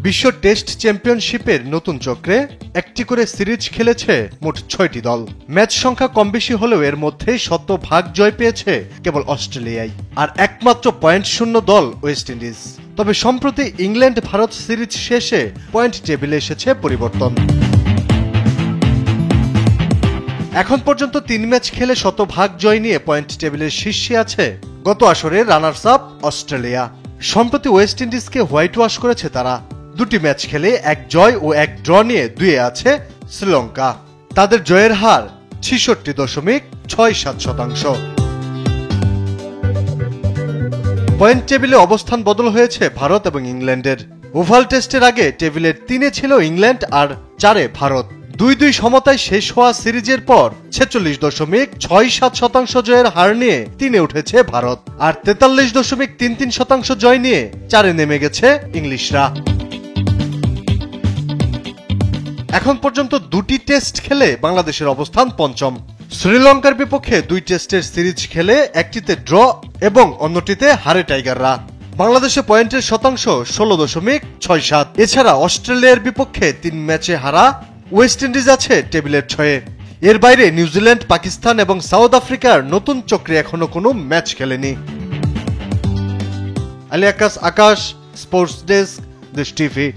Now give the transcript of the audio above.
বিশ্ব টেস্ট চ্যাম্পিয়নশিপের নতুন চক্রে একটি করে সিরিজ খেলেছে মোট ৬টি দল। ম্যাচ সংখ্যা কম বেশি হলেও এর মধ্যে শতভাগ জয় পেয়েছে কেবল অস্ট্রেলিয়াই, আর একমাত্র পয়েন্ট শূন্য দল ওয়েস্ট ইন্ডিজ। তবে সম্প্রতি ইংল্যান্ড ভারত সিরিজ শেষে পয়েন্ট টেবিলে এসেছে পরিবর্তন। এখন পর্যন্ত ৩ ম্যাচ খেলে শতভাগ জয় নিয়ে পয়েন্ট টেবিলের শীর্ষে আছে গত আসরে রানার্স আপ অস্ট্রেলিয়া। সম্প্রতি ওয়েস্ট ইন্ডিজকে হোয়াইট ওয়াশ করেছে তারা। ২টি ম্যাচ খেলে ১ জয় ও ১ ড্র নিয়ে ২-এ আছে শ্রীলঙ্কা। তাদের জয়ের হার ৬৬.৬৭%। পয়েন্ট টেবিলে অবস্থান বদল হয়েছে ভারত এবং ইংল্যান্ডের। ওভাল টেস্টের আগে টেবিলের ৩-এ ছিল ইংল্যান্ড আর 4-এ ভারত। ২-২ সমতায় শেষ হওয়া সিরিজের পর ৪৬.৬৭% জয়ের হার নিয়ে ৩-এ উঠেছে ভারত, আর ৪৩.৩৩% জয় নিয়ে 4-এ নেমে গেছে ইংলিশরা। এখন পর্যন্ত ২টি টেস্ট খেলে বাংলাদেশের অবস্থান পঞ্চম। শ্রীলঙ্কার বিপক্ষে ২ টেস্টের সিরিজ খেলে একটিতে ড্র এবং অন্যটিতে হারে টাইগাররা। বাংলাদেশে পয়েন্টের শতাংশ ১৬.৬৭। এছাড়া অস্ট্রেলিয়ার বিপক্ষে ৩ ম্যাচে হারা ওয়েস্ট ইন্ডিজ আছে টেবিলের ৬-এ। এর বাইরে নিউজিল্যান্ড, পাকিস্তান এবং সাউথ আফ্রিকার নতুন চক্রে এখনো কোনো ম্যাচ খেলেনি। আলী আকাশ, স্পোর্টস ডেস্ক, দেশ টিভি।